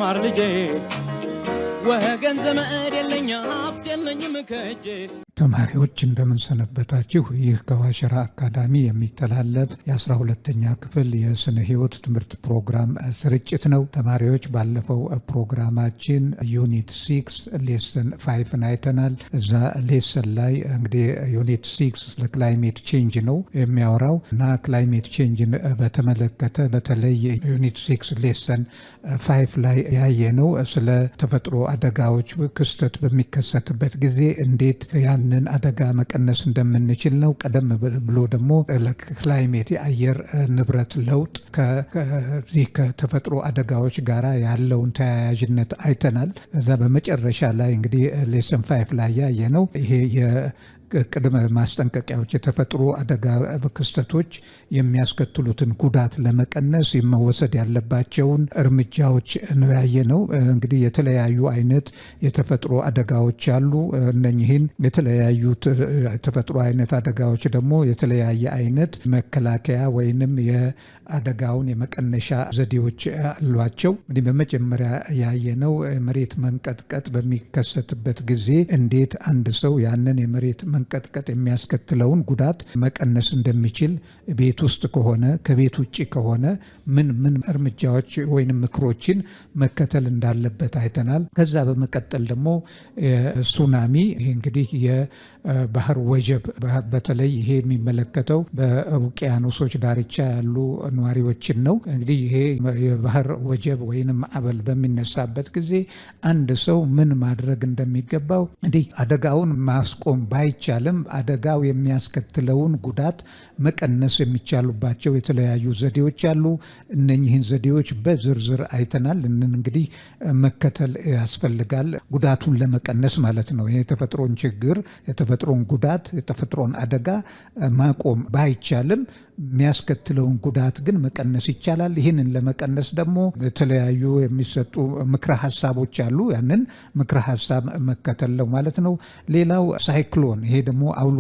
ማር ልጄ ወገን ዘመድ የለኝ ሀብት የለኝም ከእጄ። ተማሪዎች እንደምን ሰነበታችሁ? ይህ ከዋሸራ አካዳሚ የሚተላለፍ የ12ኛ ክፍል የስነ ህይወት ትምህርት ፕሮግራም ስርጭት ነው። ተማሪዎች ባለፈው ፕሮግራማችን ዩኒት 6 ሌሰን 5 አይተናል። እዛ ሌሰን ላይ እንግዲህ ዩኒት 6 ስለ ክላይሜት ቼንጅ ነው የሚያወራው እና ክላይሜት ቼንጅን በተመለከተ በተለይ ዩኒት 6 ሌሰን 5 ላይ ያየነው ስለ ተፈጥሮ አደጋዎች ክስተት በሚከሰትበት ጊዜ እንዴት ያንን አደጋ መቀነስ እንደምንችል ነው። ቀደም ብሎ ደግሞ ለክላይሜት የአየር ንብረት ለውጥ ከዚህ ከተፈጥሮ አደጋዎች ጋራ ያለውን ተያያዥነት አይተናል። እዛ በመጨረሻ ላይ እንግዲህ ሌሰን 5 ላይ ያየነው ይሄ ቅድመ ማስጠንቀቂያዎች የተፈጥሮ አደጋ ክስተቶች የሚያስከትሉትን ጉዳት ለመቀነስ መወሰድ ያለባቸውን እርምጃዎች ነው ያየነው። እንግዲህ የተለያዩ አይነት የተፈጥሮ አደጋዎች አሉ። እነኚህን የተለያዩ የተፈጥሮ አይነት አደጋዎች ደግሞ የተለያየ አይነት መከላከያ ወይንም የአደጋውን የመቀነሻ ዘዴዎች አሏቸው። እንግዲህ በመጀመሪያ ያየነው መሬት መንቀጥቀጥ በሚከሰትበት ጊዜ እንዴት አንድ ሰው ያንን የመሬት መንቀጥቀጥ የሚያስከትለውን ጉዳት መቀነስ እንደሚችል ቤት ውስጥ ከሆነ ከቤት ውጭ ከሆነ ምን እርምጃዎች ወይንም ምክሮችን መከተል እንዳለበት አይተናል። ከዛ በመቀጠል ደግሞ ሱናሚ እንግዲህ የባህር ወጀብ በተለይ ይሄ የሚመለከተው በውቅያኖሶች ዳርቻ ያሉ ነዋሪዎችን ነው። እንግዲህ ይሄ የባህር ወጀብ ወይንም ማዕበል በሚነሳበት ጊዜ አንድ ሰው ምን ማድረግ እንደሚገባው እንዲህ አደጋውን ማስቆም ባይቻልም አደጋው የሚያስከትለውን ጉዳት መቀነስ የሚቻሉባቸው የተለያዩ ዘዴዎች አሉ። እነኚህን ዘዴዎች በዝርዝር አይተናል። እንግዲህ መከተል ያስፈልጋል ጉዳቱን ለመቀነስ ማለት ነው። ይሄ የተፈጥሮን ችግር፣ የተፈጥሮን ጉዳት፣ የተፈጥሮን አደጋ ማቆም ባይቻልም የሚያስከትለውን ጉዳት ግን መቀነስ ይቻላል። ይህንን ለመቀነስ ደግሞ የተለያዩ የሚሰጡ ምክረ ሀሳቦች አሉ። ያንን ምክረ ሀሳብ መከተል ነው ማለት ነው። ሌላው ሳይክሎን፣ ይሄ ደግሞ አውሎ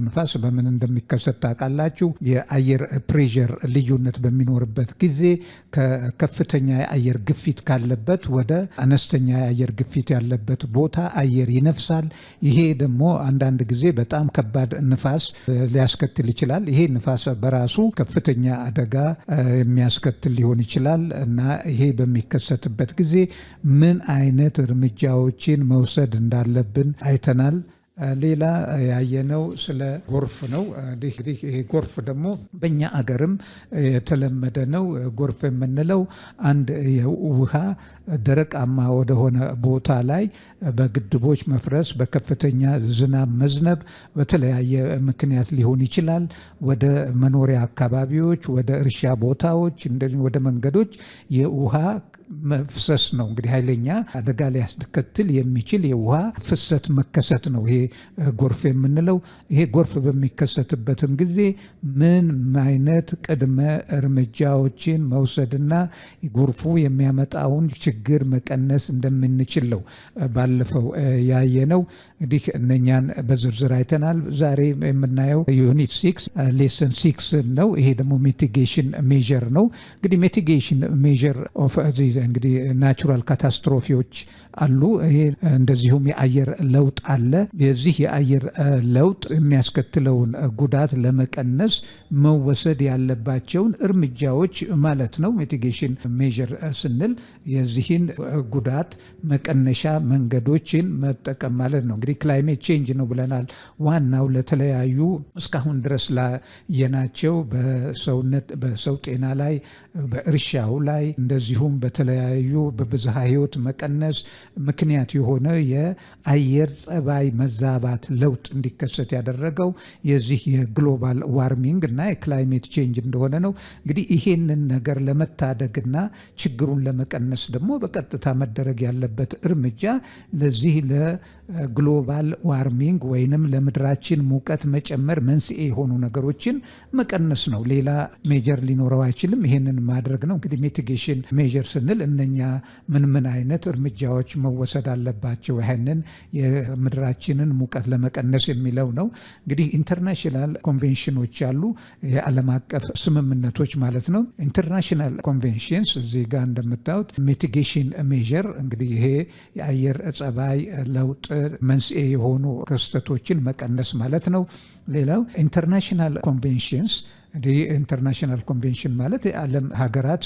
ንፋስ በምን እንደሚከሰት ታውቃላችሁ። የአየር ፕሬዠር ልዩነት በሚኖርበት ጊዜ ከከፍተኛ የአየር ግፊት ካለበት ወደ አነስተኛ የአየር ግፊት ያለበት ቦታ አየር ይነፍሳል። ይሄ ደግሞ አንዳንድ ጊዜ በጣም ከባድ ንፋስ ሊያስከትል ይችላል። ይሄ ንፋስ በራሱ ከፍተኛ አደጋ የሚያስከትል ሊሆን ይችላል እና ይሄ በሚከሰትበት ጊዜ ምን አይነት እርምጃዎችን መውሰድ እንዳለብን አይተናል። ሌላ ያየነው ስለ ጎርፍ ነው። ይሄ ጎርፍ ደግሞ በእኛ አገርም የተለመደ ነው። ጎርፍ የምንለው አንድ ውሃ ደረቃማ ወደሆነ ቦታ ላይ በግድቦች መፍረስ፣ በከፍተኛ ዝናብ መዝነብ፣ በተለያየ ምክንያት ሊሆን ይችላል ወደ መኖሪያ አካባቢዎች፣ ወደ እርሻ ቦታዎች፣ ወደ መንገዶች የውሃ መፍሰስ ነው። እንግዲህ ኃይለኛ አደጋ ሊያስከትል የሚችል የውሃ ፍሰት መከሰት ነው ይሄ ጎርፍ የምንለው። ይሄ ጎርፍ በሚከሰትበትም ጊዜ ምን አይነት ቅድመ እርምጃዎችን መውሰድና ጎርፉ የሚያመጣውን ችግር መቀነስ እንደምንችል ነው ባለፈው ያየነው። እንግዲህ እነኛን በዝርዝር አይተናል። ዛሬ የምናየው ዩኒት 6 ሌሰን 6 ነው። ይሄ ደግሞ ሚቲጌሽን ሜዥር ነው። እንግዲህ ሚቲጌሽን ሜዥር ኦፍ እንግዲህ ናቹራል ካታስትሮፊዎች አሉ። ይሄ እንደዚሁም የአየር ለውጥ አለ። የዚህ የአየር ለውጥ የሚያስከትለውን ጉዳት ለመቀነስ መወሰድ ያለባቸውን እርምጃዎች ማለት ነው። ሚቲጌሽን ሜዥር ስንል የዚህን ጉዳት መቀነሻ መንገዶችን መጠቀም ማለት ነው። እንግዲህ ክላይሜት ቼንጅ ነው ብለናል። ዋናው ለተለያዩ እስካሁን ድረስ ላየናቸው በሰው ጤና ላይ፣ በእርሻው ላይ እንደዚሁም በተለያዩ በብዝሃ ህይወት መቀነስ ምክንያት የሆነ የአየር ጸባይ መዛባት ለውጥ እንዲከሰት ያደረገው የዚህ የግሎባል ዋርሚንግ እና የክላይሜት ቼንጅ እንደሆነ ነው። እንግዲህ ይሄንን ነገር ለመታደግና ችግሩን ለመቀነስ ደግሞ በቀጥታ መደረግ ያለበት እርምጃ ለዚህ ለግሎባል ዋርሚንግ ወይንም ለምድራችን ሙቀት መጨመር መንስኤ የሆኑ ነገሮችን መቀነስ ነው። ሌላ ሜጀር ሊኖረው አይችልም። ይሄንን ማድረግ ነው። እንግዲህ ሚቲጌሽን ሜጀር ስንል ስንል እነኛ ምን አይነት እርምጃዎች መወሰድ አለባቸው ይህንን የምድራችንን ሙቀት ለመቀነስ የሚለው ነው። እንግዲህ ኢንተርናሽናል ኮንቬንሽኖች አሉ፣ የዓለም አቀፍ ስምምነቶች ማለት ነው። ኢንተርናሽናል ኮንቬንሽንስ እዚህ ጋር እንደምታዩት ሚቲጌሽን ሜዥር እንግዲህ ይሄ የአየር ጸባይ ለውጥ መንስኤ የሆኑ ክስተቶችን መቀነስ ማለት ነው። ሌላው ኢንተርናሽናል ኮንቬንሽንስ ኢንተርናሽናል ኮንቬንሽን ማለት የዓለም ሀገራት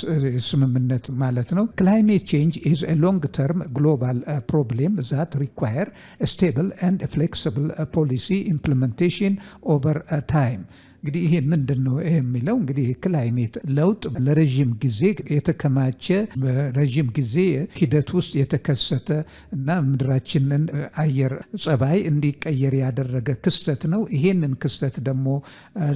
ስምምነት ማለት ነው። ክላይሜት ቼንጅ ኢዝ ኤ ሎንግ ተርም ግሎባል ፕሮብሌም ዛት ሪኳየር ስቴብል ኤንድ ፍሌክሲብል ፖሊሲ ኢምፕሊሜንቴሽን ኦቨር ታይም። እንግዲህ ይሄ ምንድን ነው የሚለው እንግዲህ ክላይሜት ለውጥ ለረዥም ጊዜ የተከማቸ በረዥም ጊዜ ሂደት ውስጥ የተከሰተ እና ምድራችንን አየር ጸባይ እንዲቀየር ያደረገ ክስተት ነው። ይሄንን ክስተት ደግሞ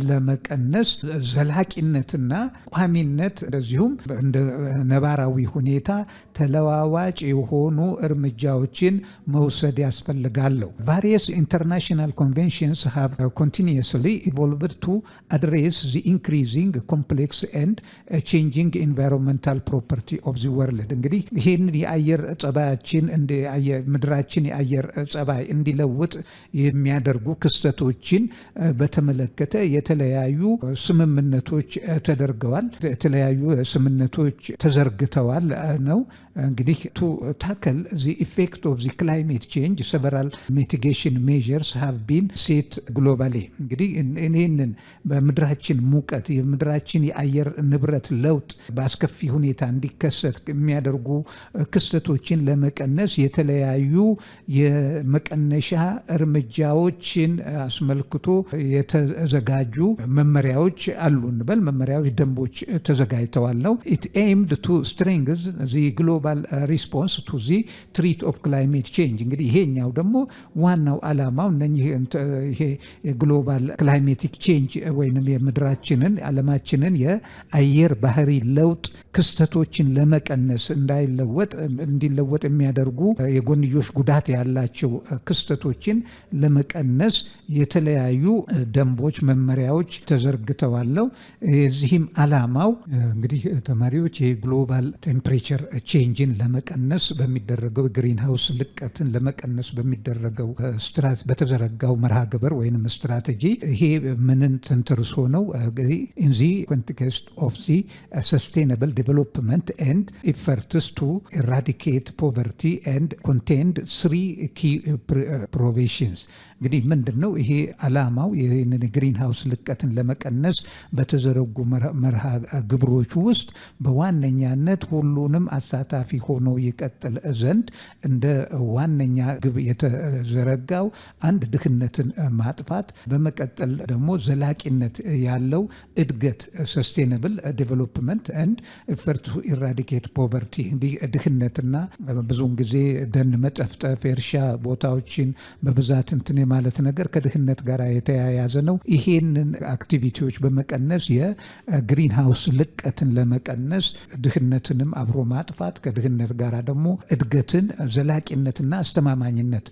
ለመቀነስ ዘላቂነትና ቋሚነት እንደዚሁም እንደ ነባራዊ ሁኔታ ተለዋዋጭ የሆኑ እርምጃዎችን መውሰድ ያስፈልጋል። ቫሪየስ ኢንተርናሽናል ኮንቬንሽንስ ሃቭ ኮንቲኒየስሊ ኢቮልቭድ ቱ address the increasing complex and changing environmental property of the world። እንግዲህ ይህን የአየር ጸባያችን ምድራችን የአየር ጸባይ እንዲለውጥ የሚያደርጉ ክስተቶችን በተመለከተ የተለያዩ ስምምነቶች ተደርገዋል፣ የተለያዩ ስምምነቶች ተዘርግተዋል ነው። እንግዲህ to tackle the effect of the climate change several mitigation measures have been set globally። እንግዲህ ይህንን በምድራችን ሙቀት የምድራችን የአየር ንብረት ለውጥ በአስከፊ ሁኔታ እንዲከሰት የሚያደርጉ ክስተቶችን ለመቀነስ የተለያዩ የመቀነሻ እርምጃዎችን አስመልክቶ የተዘጋጁ መመሪያዎች አሉ እንበል። መመሪያዎች፣ ደንቦች ተዘጋጅተዋል ነው። It aimed to strengthen the global response to the threat of climate change። እንግዲህ ይሄኛው ደግሞ ዋናው ዓላማው ይሄ የግሎባል ክላይሜቲክ ቼንጅ ወይንም የምድራችንን ዓለማችንን የአየር ባህሪ ለውጥ ክስተቶችን ለመቀነስ እንዲለወጥ የሚያደርጉ የጎንዮሽ ጉዳት ያላቸው ክስተቶችን ለመቀነስ የተለያዩ ደንቦች፣ መመሪያዎች ተዘርግተዋል። የዚህም ዓላማው እንግዲህ ተማሪዎች የግሎባል ቴምፕሬቸር ቼንጅን ለመቀነስ በሚደረገው ግሪን ሃውስ ልቀትን ለመቀነስ በሚደረገው በተዘረጋው መርሃ ግብር ወይንም ስትራቴጂ ይሄ ምንን ተንተርሶ ነው? in the context of the sustainable development and efforts to eradicate poverty and contained 3 key provisions። እንግዲህ ምንድነው ይሄ ዓላማው? ይህንን ግሪን ሃውስ ልቀትን ለመቀነስ በተዘረጉ መርሃ ግብሮች ውስጥ በዋነኛነት ሁሉንም አሳታፊ ሆኖ ይቀጥል ዘንድ እንደ ዋነኛ ግብ የተዘረጋው አንድ ድህነትን ማጥፋት፣ በመቀጠል ደግሞ ዘላቂነት ያለው እድገት sustainable development and effort to eradicate poverty። እንግዲህ ድህነትና ብዙውን ጊዜ ደን መጨፍጨፍ፣ የእርሻ ቦታዎችን በብዛት ማለት ነገር ከድህነት ጋር የተያያዘ ነው። ይሄንን አክቲቪቲዎች በመቀነስ የግሪን ሃውስ ልቀትን ለመቀነስ ድህነትንም አብሮ ማጥፋት፣ ከድህነት ጋር ደግሞ እድገትን፣ ዘላቂነትና አስተማማኝነት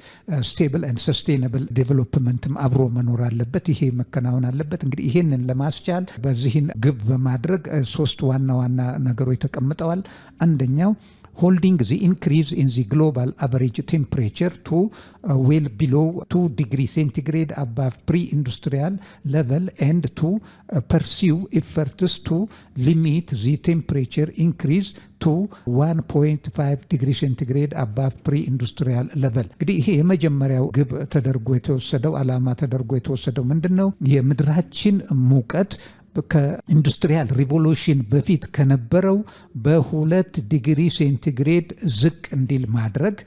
ስቴብል ኤንድ ሰስቴይነብል ዴቨሎፕመንትም አብሮ መኖር አለበት። ይሄ መከናወን አለበት። እንግዲህ ይሄንን ለማስቻል በዚህን ግብ በማድረግ 3 ዋና ዋና ነገሮች ተቀምጠዋል። አንደኛው holding the increase in the global average temperature to well below 2 degrees centigrade above pre-industrial level and to pursue efforts to limit the temperature increase to 1.5 degrees centigrade above pre-industrial level። እንግዲህ ይሄ የመጀመሪያው ግብ ተደርጎ የተወሰደው ዓላማ ተደርጎ የተወሰደው ምንድነው? የምድራችን ሙቀት ከኢንዱስትሪያል ሪቮሉሽን በፊት ከነበረው በ2 ዲግሪ ሴንቲግሬድ ዝቅ እንዲል ማድረግ፣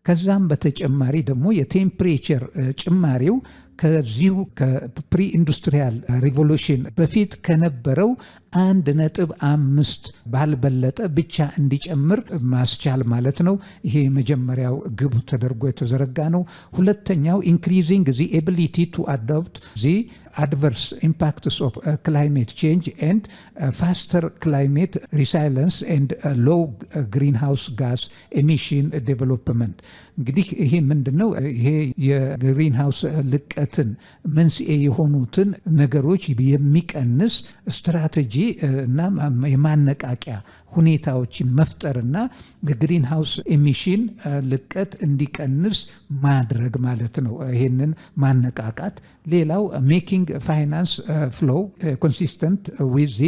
ከዛም በተጨማሪ ደግሞ የቴምፕሬቸር ጭማሪው ከዚሁ ከፕሪ ኢንዱስትሪያል ሪቮሉሽን በፊት ከነበረው 1.5 ባልበለጠ ብቻ እንዲጨምር ማስቻል ማለት ነው። ይሄ የመጀመሪያው ግብ ተደርጎ የተዘረጋ ነው። ሁለተኛው ኢንክሪዚንግ ዚ ኤቢሊቲ ቱ አዶፕት ዚ adverse impacts of climate change and faster climate resilience and low greenhouse gas emission development። እንግዲህ ይሄ ምንድነው? ይሄ የግሪን ሃውስ ልቀትን መንስኤ የሆኑትን ነገሮች የሚቀንስ ስትራቴጂ እና የማነቃቂያ ሁኔታዎችን መፍጠርና የግሪን ሃውስ ኤሚሽን ልቀት እንዲቀንስ ማድረግ ማለት ነው። ይሄንን ማነቃቃት። ሌላው ሜኪንግ ፋይናንስ ፍሎው ኮንሲስተንት ዊዝ ዘ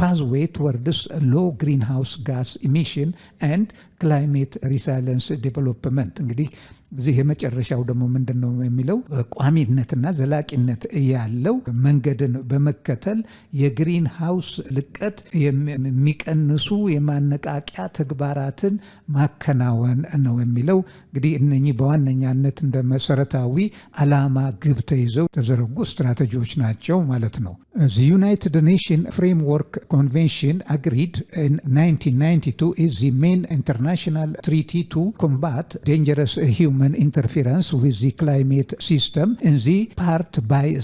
ፓዝዌይ ቱወርድስ ሎ ግሪን ሃውስ ጋስ ኢሚሽን ኤንድ ክላይሜት ሪሳይለንስ ዴቨሎፕመንት። እንግዲህ እዚህ የመጨረሻው ደግሞ ምንድን ነው የሚለው ቋሚነትና ዘላቂነት ያለው መንገድን በመከተል የግሪን ሃውስ ልቀት የሚቀንሱ የማነቃቂያ ተግባራትን ማከናወን ነው የሚለው። እንግዲህ እነኚህ በዋነኛነት እንደ መሰረታዊ ዓላማ ግብ ተይዘው ተዘረጉ ስትራቴጂዎች ናቸው ማለት ነው። The United Nations Framework Convention agreed in 1992 is the main international treaty to combat dangerous human interference with the climate system in the part by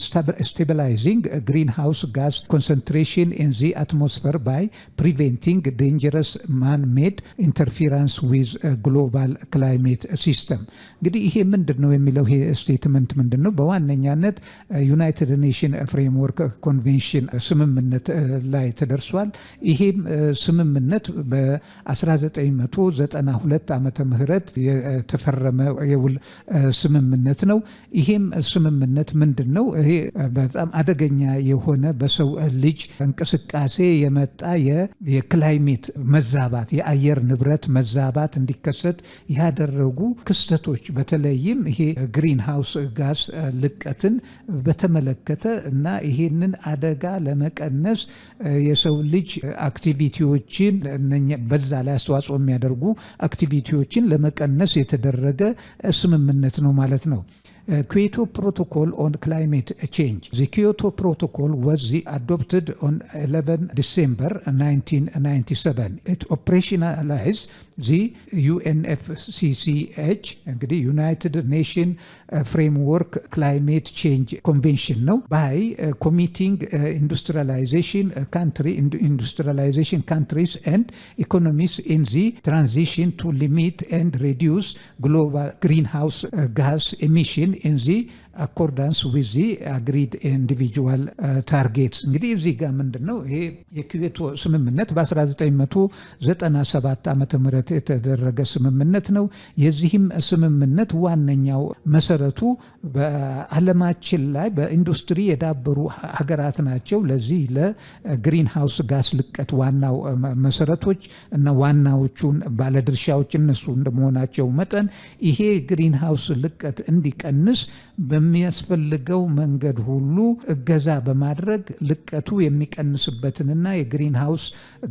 stabilizing greenhouse gas concentration in the atmosphere by preventing dangerous man-made interference with global climate system. እንግዲህ ይሄ ምንድን ነው የሚለው ይሄ ስቴትመንት ምንድን ነው? በዋነኛነት ዩናይትድ ኔሽን ፍሬምወርክ ኮንቬንሽን ስምምነት ላይ ተደርሷል። ይሄም ስምምነት በ1992 ዓመተ ምህረት የተፈረመ የውል ስምምነት ነው። ይሄም ስምምነት ምንድን ነው? ይሄ በጣም አደገኛ የሆነ በሰው ልጅ እንቅስቃሴ የመጣ የክላይሜት መዛባት የአየር ንብረት መዛባት እንዲከሰት ያደረጉ ክስተቶች በተለይም ይሄ ግሪን ሃውስ ጋስ ልቀትን በተመለከተ እና ይሄንን አደጋ ለመቀነስ የሰው ልጅ አክቲቪቲዎችን በዛ ላይ አስተዋጽኦ የሚያደርጉ አክቲቪቲዎችን ለመቀነስ የተደረገ ስምምነት ነው ማለት ነው። Kyoto Protocol on Climate Change. The Kyoto Protocol was adopted on 11 December 1997. It operationalized the UNFCCH, United Nations Framework Climate Change Convention, by committing industrialization countries and economies in the transition to limit and reduce global greenhouse gas emission in the accordance with the agreed individual targets. እንግዲህ እዚህ ጋር ምንድነው ይሄ የኪዮቶ ስምምነት በ1997 ዓመተ ምህረት የተደረገ ስምምነት ነው። የዚህም ስምምነት ዋነኛው መሰረቱ በዓለማችን ላይ በኢንዱስትሪ የዳበሩ ሀገራት ናቸው ለዚህ ለግሪን ሃውስ ጋስ ልቀት ዋናው መሰረቶች እና ዋናዎቹን ባለድርሻዎች እነሱ እንደመሆናቸው መጠን ይሄ ግሪን ሃውስ ልቀት እንዲቀንስ በሚያስፈልገው መንገድ ሁሉ እገዛ በማድረግ ልቀቱ የሚቀንስበትንና የግሪን ሃውስ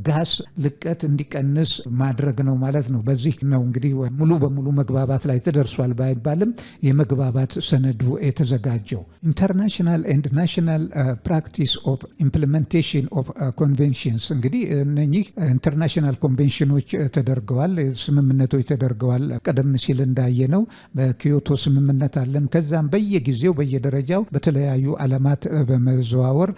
ጋስ ልቀት እንዲቀንስ ማድረግ ነው ማለት ነው። በዚህ ነው እንግዲህ ሙሉ በሙሉ መግባባት ላይ ተደርሷል ባይባልም የመግባባት ሰነዱ የተዘጋጀው። ኢንተርናሽናል ኤንድ ናሽናል ፕራክቲስ ኦፍ ኢምፕሊሜንቴሽን ኦፍ ኮንቬንሽንስ እንግዲህ እነኚህ ኢንተርናሽናል ኮንቬንሽኖች ተደርገዋል፣ ስምምነቶች ተደርገዋል። ቀደም ሲል እንዳየነው በኪዮቶ ስምምነት አለን። ከዛም በየጊዜው በየደረጃው በተለያዩ ዓለማት በመዘዋወር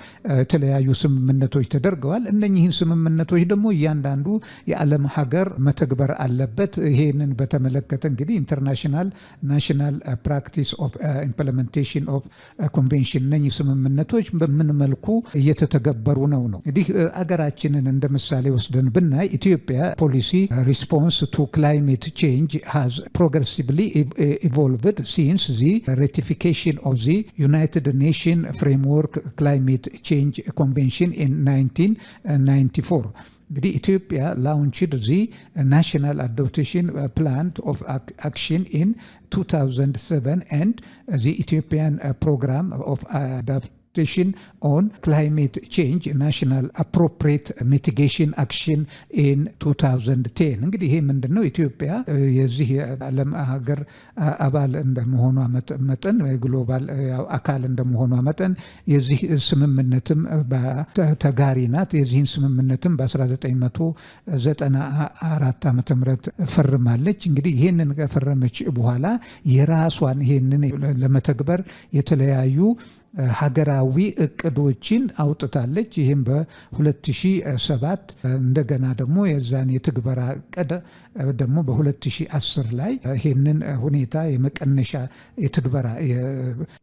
የተለያዩ ስምምነቶች ተደርገዋል። እነኚህን ስምምነቶች ደግሞ እያንዳንዱ የዓለም ሀገር መተግበር አለበት። ይሄንን በተመለከተ እንግዲህ ኢንተርናሽናል ናሽናል ፕራክቲስ ኦፍ ኢምፕሊሜንቴሽን ኦፍ ኮንቬንሽን እነኚህ ስምምነቶች በምን መልኩ እየተተገበሩ ነው። እንግዲህ አገራችንን እንደ ምሳሌ ወስደን ብናይ ኢትዮጵያ ፖሊሲ ሪስፖንስ ቱ ክላይሜት ቼንጅ ሃዝ ፕሮግሬሲቭሊ ኢቮልቭድ ሲንስ ዚ ratification of the United Nations Framework Climate Change Convention in 1994. እንግዲህ ኢትዮጵያ launched the National Adaptation Plan of Action in 2007 and the Ethiopian Program of Adaptation on Climate Change National Appropriate Mitigation Action in 2010. እንግዲህ ይሄ ምንድነው? ኢትዮጵያ የዚህ ዓለም ሀገር አባል እንደመሆኗ መጠን ግሎባል አካል እንደመሆኗ መጠን የዚህ ስምምነትም ተጋሪ ናት። የዚህን ስምምነትም በ1994 ዓመተ ምህረት ፈርማለች። እንግዲህ ይሄንን ከፈረመች በኋላ የራሷን ይሄንን ለመተግበር የተለያዩ ሀገራዊ እቅዶችን አውጥታለች። ይህም በ2007 እንደገና ደግሞ የዛን የትግበራ እቅድ ደግሞ በ2010 ላይ ይህንን ሁኔታ የመቀነሻ የትግበራ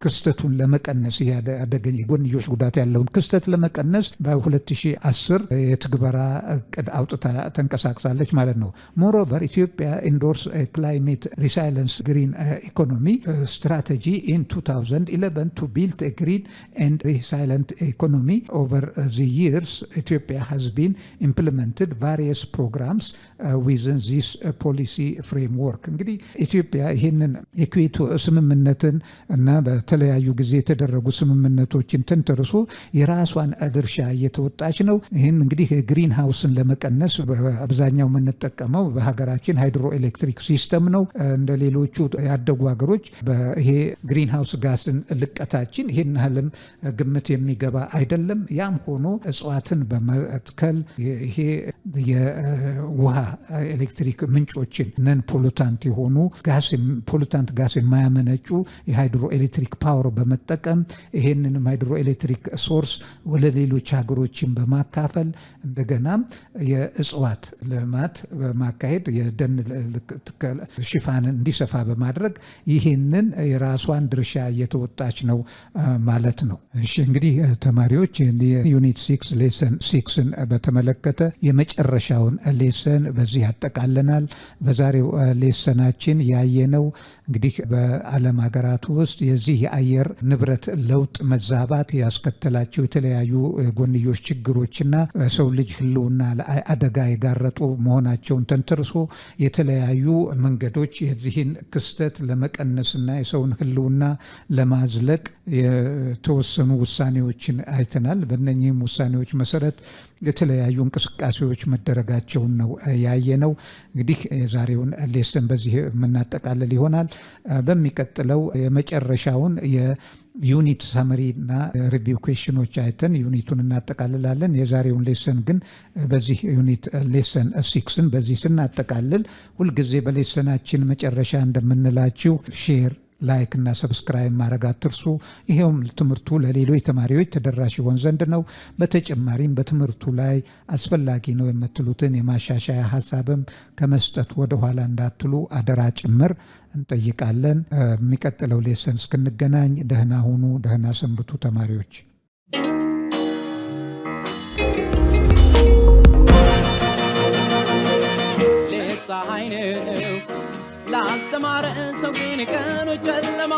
ክስተቱን ለመቀነስ ያደገኝ የጎንዮሽ ጉዳት ያለውን ክስተት ለመቀነስ በ2010 የትግበራ እቅድ አውጥታ ተንቀሳቅሳለች ማለት ነው። ሞሮቨር ኢትዮጵያ ኢንዶርስ ክላይሜት ሪሳይለንስ ግሪን ኢኮኖሚ ስትራቴጂ ኢን 2011 to build a green and resilient economy. Over the years, Ethiopia has been implemented various programs within this policy framework. እንግዲህ ኢትዮጵያ ይህንን የኩዌቶ ስምምነትን እና በተለያዩ ጊዜ የተደረጉ ስምምነቶችን ተንተርሶ የራሷን ድርሻ እየተወጣች ነው። ይህን እንግዲህ ግሪን ሃውስን ለመቀነስ በአብዛኛው የምንጠቀመው በሀገራችን ሃይድሮ ኤሌክትሪክ ሲስተም ነው። እንደ ሌሎቹ ያደጉ ሀገሮች ይሄ ግሪን ሃውስ ጋስን ልቀታችን ይህን ያህልም ግምት የሚገባ አይደለም። ያም ሆኖ እጽዋትን በመትከል ይሄ የውሃ ኤሌክትሪክ ምንጮችን ነን ፖሉታንት የሆኑ ፖሉታንት ጋስ የማያመነጩ የሃይድሮ ኤሌክትሪክ ፓወር በመጠቀም ይሄንንም ሃይድሮ ኤሌክትሪክ ሶርስ ወደ ሌሎች ሀገሮችን በማካፈል እንደገና የእጽዋት ልማት በማካሄድ የደን ሽፋንን እንዲሰፋ በማድረግ ይህንን የራሷን ድርሻ እየተወጣች ነው ማለት ነው። እሺ እንግዲህ ተማሪዎች ዩኒት 6 ሌሰን 6ን በተመለከተ የመጨረሻውን ሌሰን በዚህ ያጠቃልናል። በዛሬው ሌሰናችን ያየነው እንግዲህ በዓለም ሀገራት ውስጥ የዚህ የአየር ንብረት ለውጥ መዛባት ያስከተላቸው የተለያዩ ጎንዮሽ ችግሮችና ሰው ልጅ ህልውና አደጋ የጋረጡ መሆናቸውን ተንተርሶ የተለያዩ መንገዶች የዚህን ክስተት ለመቀነስና የሰውን ህልውና ለማዝለቅ የተወሰኑ ውሳኔዎችን አይተናል። በእነኚህም ውሳኔዎች መሰረት የተለያዩ እንቅስቃሴዎች መደረጋቸውን ነው ያየነው። እንግዲህ የዛሬውን ሌሰን በዚህ የምናጠቃልል ይሆናል። በሚቀጥለው የመጨረሻውን የዩኒት ሰመሪ እና ሪቪው ኩዌሽኖች አይተን ዩኒቱን እናጠቃልላለን። የዛሬውን ሌሰን ግን በዚህ ዩኒት ሌሰን 6ን በዚህ ስናጠቃልል ሁልጊዜ በሌሰናችን መጨረሻ እንደምንላችሁ ሼር ላይክ እና ሰብስክራይብ ማድረግ አትርሱ። ይሄውም ትምህርቱ ለሌሎች ተማሪዎች ተደራሽ ይሆን ዘንድ ነው። በተጨማሪም በትምህርቱ ላይ አስፈላጊ ነው የምትሉትን የማሻሻያ ሀሳብም ከመስጠት ወደ ኋላ እንዳትሉ አደራ ጭምር እንጠይቃለን። የሚቀጥለው ሌሰን እስክንገናኝ ደህና ሁኑ፣ ደህና ሰንብቱ ተማሪዎች። ፀሐይ ነው ላስተማረ ሰው ግን ቀኑ ጨለማ